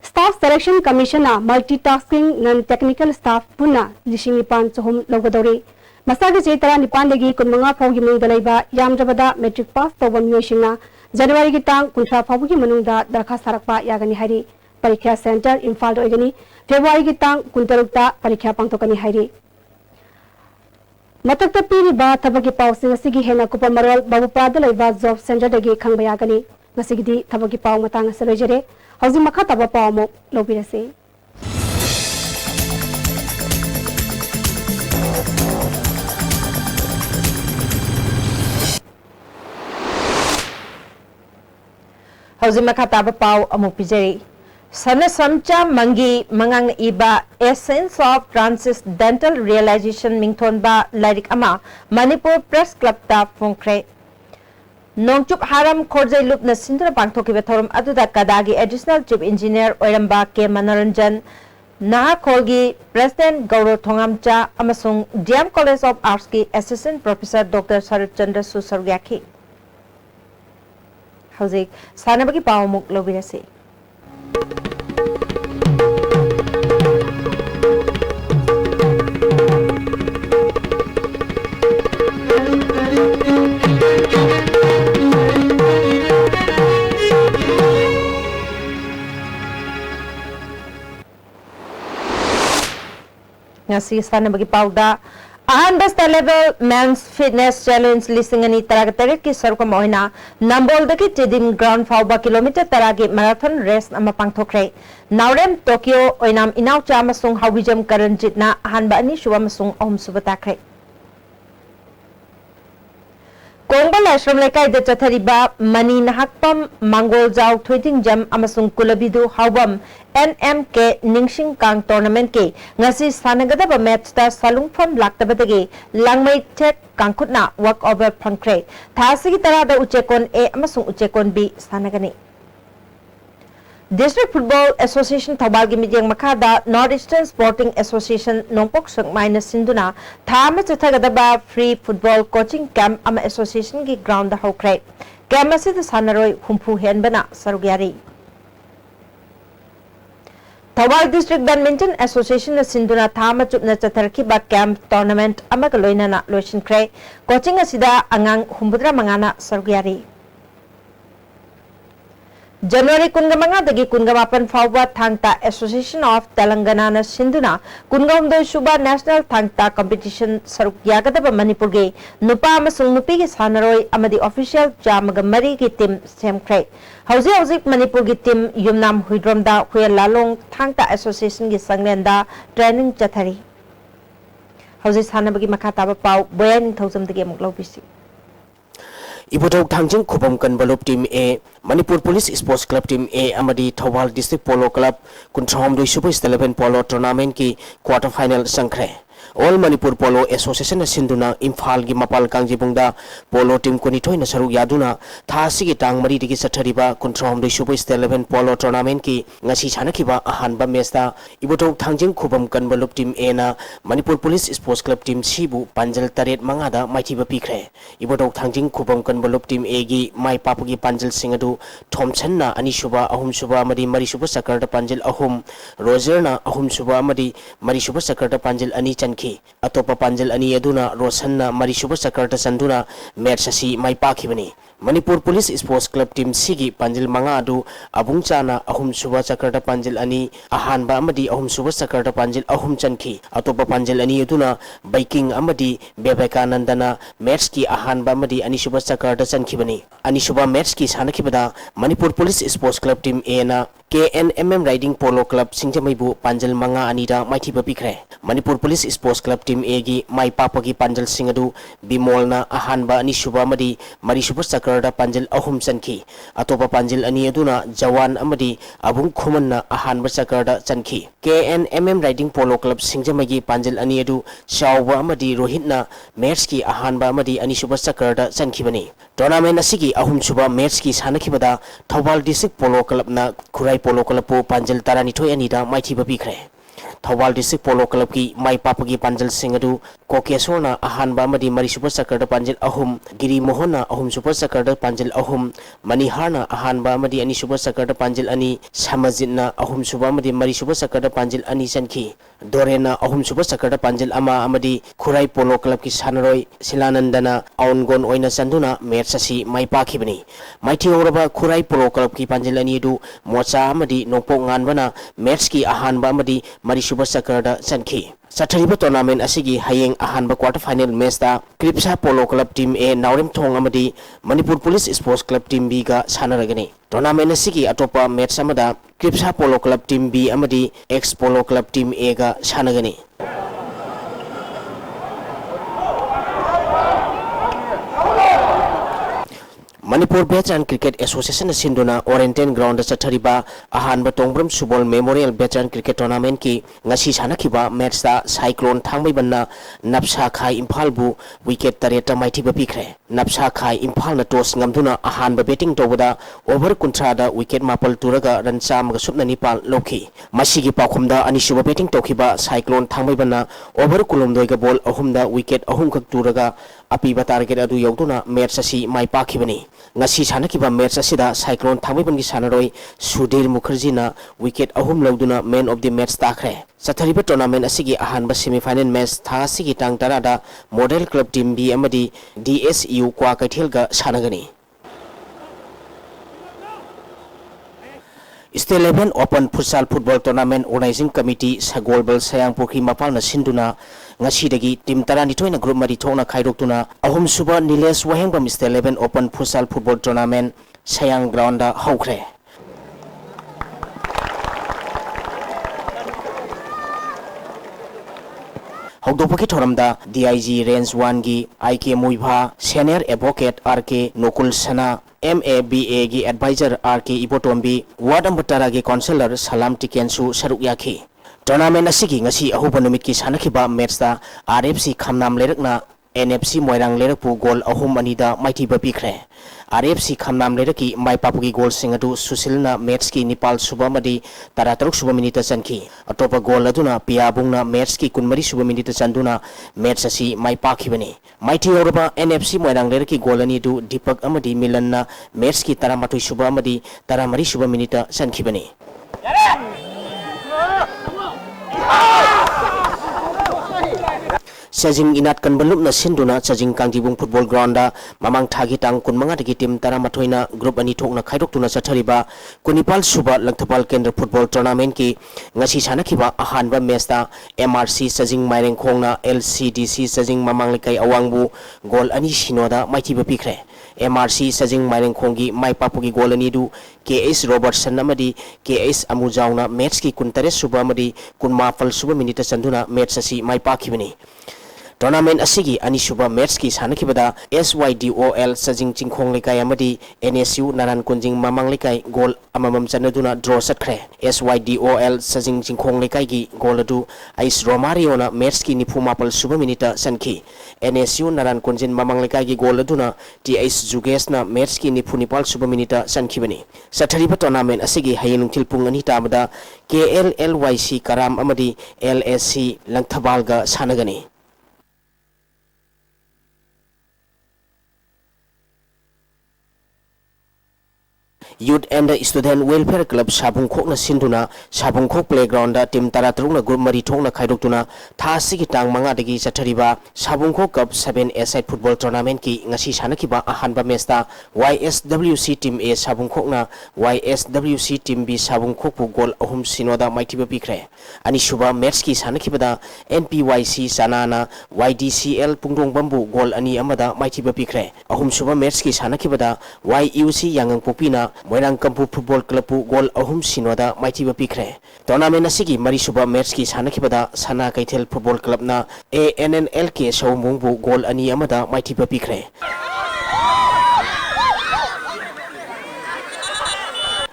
Staff Selection Commission na multitasking non-technical staff punna lishing nipan chahum lawgadori. Masagi chahi tara nipan degi kunmanga fawgi manung dalaiba yamdrabada metric pass torba miyoishingna January ki tang 13 fawgi manungda darkhas tharakpa yagani haire. Parikha Center Imphal do igani February ki tang 16 parikha pangtokani hairi matakta piri ba thabaki paw sing asigi hena kupa marol babupada laiba job center dagi khangba yagani masigidi thabaki paw matang salojere hauji makha taba paw mo lobirase Hausi makataba pau amuk pijari. Sana samcha mangi mangang iba Essence of Transcendental Realization mingthon ba lairik ama Manipur Press Club ta phongkre. Nongchup haram khorjai lup na sindra pangthoki bethorum aduda kadagi additional chief engineer oiramba ke Manoranjan Naha Kolgi President Gauro Thongamcha amasung DM College of Arts ki Assistant Professor Dr. Sarat Chandra Susargyaki. Hauzik sanabagi pawmuk lobirase. Ngasi sana bagi pauda Best level men's fitness challenge listing ani taragatere ki sarko moina nambol daki tidim ground fauba kilometer taragi marathon race ama pangthokre Naurem Tokyo oinam inaw cha masung hawbijam karanjit na hanba ani shuwa masung om subatakre Kongbal ashram lekai de chathariba mani nahakpam mangol jaw tweeting jam amasung kulabidu hawbam NMK Ningsing Kang tournament ke ngasi sanagadaba match ta salungpham laktabadagi langmai tek kangkhutna walk over phangkre thasigi tarada uchekon A amasung uchekon B sanagani District Football Association Thawal gi midyang makada Northeastern Sporting Association nongpok sangmaina sinduna thama chathagadaba free football coaching camp ama association gi ground da hokre camp asid sanaroi humpu henbana sarugyari Thawal District Badminton Association na sinduna thama chupna chatharki ba camp tournament ama galoina na loishin kre coaching asida angang humbudra mangana sarugyari January kungamanga dagi kungamapan fawba thangta Association of Telangana na sinduna kungamdo shuba national thangta competition saruk yagadaba Manipur ge nupa amasung nupi ge sanaroi amadi official jamaga mari gi team semkre hauzik Manipur gi team yumnam huidromda huya lalong thangta association gi sanglenda training chathari hauzik sanabagi makataba pau boyan thousam dagi muklau bisi Ibotok Thangjing Khubam Kanbalop Team A, Manipur Police Sports Club Team A, Amadi Thawal District Polo Club, Kunthom Doi Super 11 Polo Tournament ki quarter final sangkre. All Manipur Polo Association Sinduna Imphal gi Mapal Kangjibungda Polo Team Kunithoi na saru yaduna thasi gi tang mari digi sathariba Kunthom Doi Super 11 Polo Tournament ki ngasi chanakiba ahanba mesta Ibotok Thangjing Khubam Kanbalop Team A na Manipur Police Sports Club Team C bu Panjal Taret mangada maithiba pikre Ibotok Thangjing Khubam Kanbalop Team A gi mai papugi Panjal Singadu Thompson na anishuba ahum shuba amadi mari shuba sakarda Panjal ahum Roger na ahum shuba amadi mari shuba sakarda Panjal ani ki atopa Panjal ani aduna Rosan na mari shuba sakarta sanduna match asi mai pakhibani Manipur Police Sports Club Team Sigi Panjal manga adu abung chana ahum suba sakarta Panjal ani ahanba amadi ahum suba sakarta Panjal ahum chanki atopa Panjal ani aduna biking amadi Bebekanandana match ki ahanba amadi ani suba sakarta chankhibani ani suba match ki sanakibada Manipur Police Sports Club Team A na KNMM Riding Polo Club Singjamaibu Panjal manga anida maithiba pikre Manipur Police Sports Club Team A gi mai papagi Panjal singadu bimol na ahanba ani suba amadi mari suba sakarta Panjal ahum chanki atopa Panjal ani aduna Jawan amadi abung khuman na ahanba sakarta chanki KNMM Riding Polo Club Singjamagi Panjal ani adu Shawba amadi Rohit na match ki ahanba amadi ani suba sakarta chankhibani tournament asigi ahum suba match ki sanakibada Thawal District Polo Club na Khurai Polo Club po Panjal taranithoi anida maithiba pikre Thawal District Polo Club ki mai papagi Panjal singadu Kokesor na ahanba amadi mari super sakarta Panjal ahum Giri Mohan na ahum super sakarta Panjal ahum Manihar na ahanba amadi ani super sakarta Panjal ani Samajit na ahum suba amadi mari super sakarta Panjal ani chanki Dore na ahum super sakarta Panjal ama amadi Khurai Polo Club ki sanaroi Silanandana aungon oina sanduna match asi mai pakhibani maithi oraba Khurai Polo Club ki Panjal ani du mocha amadi nopok nganbana match ki ahanba amadi mari super sakarta chanki Sathariba tournament asigi hayeng ahanba quarter final match da Kripsa Polo Club Team A Naurem Thong amadi Manipur Police Sports Club Team B ga sanaragani tournament asigi atopa match amada Kripsa Polo Club Team B amadi X Polo Club Team A ga sanagani Manipur Manipur Veteran Cricket Association Sinduna Oriental Ground Chathariba Ahan Batongbrem Subol Memorial Veteran Cricket Tournament ki ngasi sanakiba match da Cyclone Thangbai banna Napsa Khai Imphal bu wicket tareta maiti ba pikre Napsa Khai Imphal na toss ngamduna Ahan ba batting tobada over kuntra da wicket mapal turaga ran cham ga supna nipal lokhi masigi pakhumda anisuba batting tokiba Cyclone Thangbai banna over kulumdoi ga ball ahumda wicket ahum khak turaga apiba target adu yogduna match asi mai pakhibani ngasi sanakiba match asida Cyclone Thangbai bangi sanaroi Sudhir Mukherjee na wicket ahum loduna man of the match takre Sathariba tournament asigi ahanba semi final match tha asigi tang tarada model club team B amadi DSU kwa kaithel ga sanagani State 11 Open Futsal Football Tournament Organizing Committee Sagolbal Sayang Pukhi Mapal na sinduna ngasidagi team tarani toina group mari thona khaidoktuna ahum suba Nilesh Wahengbam State 11 Open Futsal Football Tournament Sayang ground da haukhre Hogdopaki thoramda DIG Range 1 gi IK Muibha Senior Advocate RK Nokul Sana MABA gi Advisor RK Ibotombi Ward Ambatara gi Councillor Salam Tikensu Saruk Yakhi Tournament asigi ngasi ahuba numit ki sanakiba match da RFC Khamnam lerakna NFC Moirang lerakpu goal ahum anida maiti bapikre RFC Khamnam leraki mai papugi goal singadu Susilna match ki Nepal suba madi tarataruk suba minita chanki atopa goal aduna piabungna match ki kunmari suba minita chanduna match asi mai pakhibani maiti yorba NFC Moirang leraki goal ani du Deepak amadi Milanna match ki taramatui suba amadi taramari suba minita chankibani Sajing inat kan belum na sinduna sajing kangjibung football ground da mamang thagi tang kun manga dagi tim taramathoina group ani thokna khaidok tuna chathariba kunipal suba langthapal kendra football tournament ki ngasi sanakiba ahanba match da MRC sajing maireng khongna LCDC sajing mamang lekai awangbu goal ani sinoda maitiba pikre MRC sajing maireng khongi mai papugi goal ani du KS Robertson amadi KS Amujauna match ki kuntare suba amadi kunmafal suba minita chanduna match asi mai pakhibani Tournament asigi anisuba match ki sanakibada SYDOL sajing chingkhong lekai amadi NSU naran kunjing mamang lekai goal amamam chanaduna draw satkre SYDOL sajing chingkhong lekai gi goal adu Ais Romario na match ki nifumapal suba minita sanki NSU naran kunjin mamang lekai gi goal aduna TS Juges na match ki nifunipal suba minita sankibani sathariba tournament asigi hayinung tilpung ani tabada KLLYC Karam amadi LSC Langthabal ga sanagani Youth and Student Welfare Club Sabungkhok na sinduna Sabungkhok Playground da team tarataruk na group mari thok na khaidokuna tha sigi tang manga dagi chathariba Sabungkhok Cup 7 A-side football tournament ki ngasi sanakiba ahanba match da YSWC team A Sabungkhok na YSWC team B Sabungkhok pu goal ahum sinoda maitiba pikre ani suba match ki sanakibada NPYC sanana YDCL pungdong bambu goal ani amada maitiba pikre ahum suba match ki sanakibada YUC yangang popina Moirang Kampu Football Club pu goal ahum sinoda maitiba pikre tournament asigi mari suba match ki sanakibada Sana Kaithel Football Club na ANNLK Saumung bu goal ani amada maitiba pikre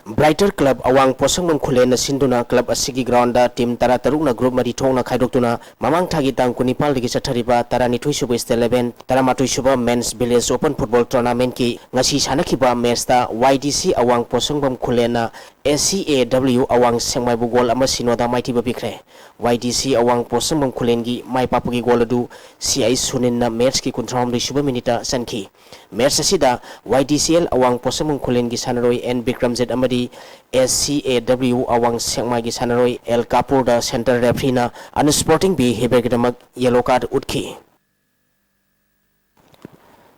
Brighter Club awang posangmam khule na sinduna club asigi ground da team tarataruk na group mari thong na khaidoktuna mamang thagi tang kunipal digi chathariba tarani thuisuba State 11 taramatui suba men's village open football tournament ki ngasi sanakiba match da YDC awang posangmam khule na SCAW awang sengmai bu goal ama sinoda maitiba pikre YDC awang posangmam khulengi mai papugi goal adu CI Sunin na match ki kunthram ri suba minita sanki match asida YDCL awang posangmam khulengi sanaroi N Bikramjet amadi SCAW awang sengmai gi sanaroi El Kapur da center referee na unsporting behavior gidamak yellow card utki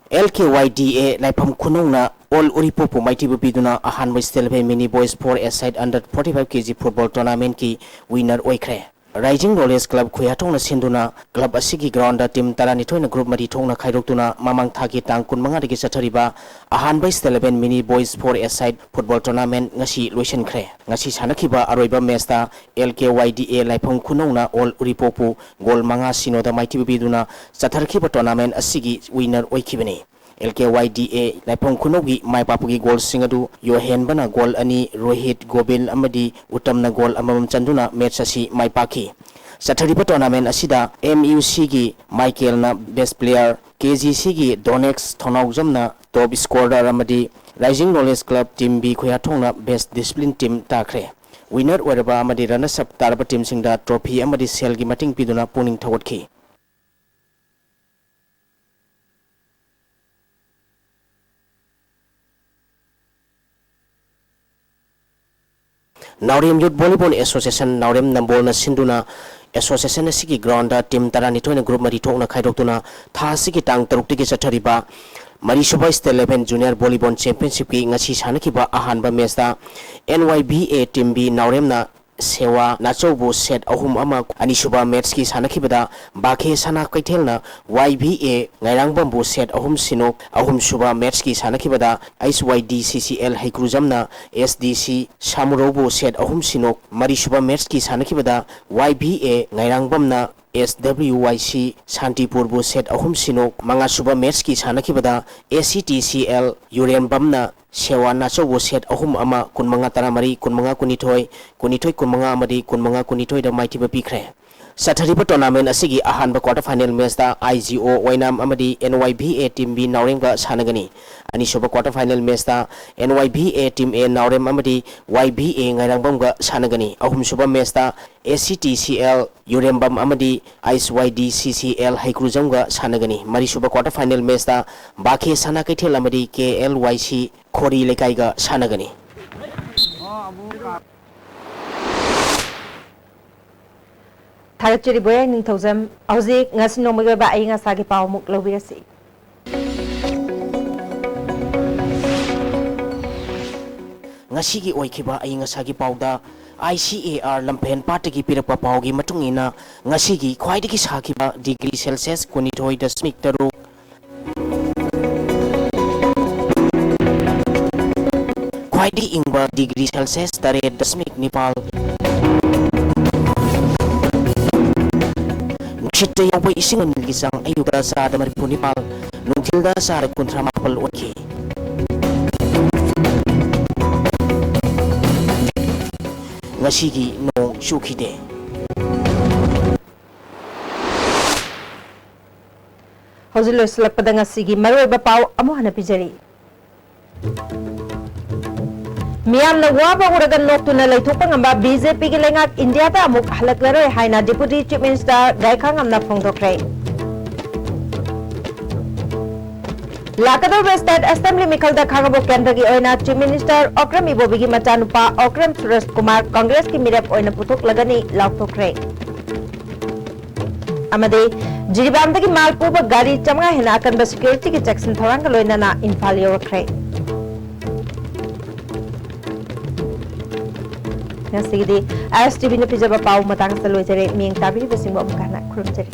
LKYDA laipam kunung na all uripopu maitibu biduna ahan by Stelve mini boys 4 A-side under 45 kg football tournament ki winner oikre Rising Knowledge Club khuyatong na sinduna club asigi ground da team tarani thoina group mari thongna khaidoktuna mamang thagi tang kun manga digi chathariba ahan by Stelve mini boys 4 A-side football tournament ngasi loisan khre ngasi sanakiba aroiba match da LKYDA laipam kunung na all uripopu goal manga sinoda maitibu biduna chatharkiba tournament asigi winner oikibani LKYDA Laipong Kunogi Mai Papugi goal singadu Yohen Bana goal ani Rohit Gobil Amadi Utamna goal Amam Chanduna match asi Mai Paki. Satharipa tournament asida MUC gi Michael na best player, KGC gi Donex Thonaujam na top scorer amadi Rising Knowledge Club team B Khoyathong na best discipline team takre. Winner oraba amadi runners up taraba team singda trophy amadi sel gi mating piduna puning thawatki. Naurem Youth Volleyball Association Naurem Nambol na Sinduna Association Siki ground team tarani toina group mari thokna khaidokuna tha siki tang taruk tiki chathariba Marisuba State Level Junior Volleyball Championship ki ngasi sanakiba ahanba match da NYBA team B Naurem na Sewa Nachobu set ahum ama anisuba match ki sanakibada bakhe sana kaithelna YBA ngairang set ahum sinok ahum suba match ki sanakibada ISYDCCL Haikrujamna SDC Samurobu set ahum sinok marisuba match ki sanakibada YBA ngairang bamna SWYC Santipurbu set ahum sinok mangasuba match ki sanakibada ACTCL Yuren bamna Sewa Nachobu set ahum ama kunmanga taramari kunmanga kunithoi kunmanga amadi kunmanga kunithoi da maitiba pikre. Satharipa tournament asigi ahanba quarter final match da IGO Wainam amadi NYBA team B Naurem ga sanagani. Anisuba quarter final match da NYBA team A Naurem amadi YBA ngairangbam ga sanagani. Ahum suba match da ACTCL Yurembam amadi ISYDCCL Haikrujam ga sanagani. Marisuba quarter final match da Bakhe sana kaithel amadi KLYC Khori lekai ga sanagani. Thagachiri boy ning thozam auzik ngasi nomga ba ai nga sagi paw muk lobirasi ngasi gi oikiba ai nga sagi pawda ICAR lampen patagi pirapa pawgi matungina ngasi gi khwaidagi sakiba degree Celsius kunithoi dasmik taru khwaidagi ingba degree Celsius tare dasmik nipal Chita yang boy isingan gisang ayuda sa damar punipal nungtilda sa kontra mapal oke. Ngasigi nong shukide. Hozilo selak pada ngasigi maroy bapaw amo hanapijari. Miyam na waba uragan noktu na laitupang amba BJP ki lengak India ta amuk halaklaro haina Deputy Chief Minister Gaikang amna phongdokre. Lakador State Assembly Mikhalda Khangabo Kendra ki oina Chief Minister Okram Ibobi ki machanupa Okram Suresh Kumar Congress ki mirep oina puthok lagani lautokre. Amade Jiribam ki malpuba gari chamga hina akan security ki Jackson thorang loina na Imphal yorakre. Yang segede, ASTV na pijaba pau matang sa loy jere miyang tabi basing mo mukana krum jere.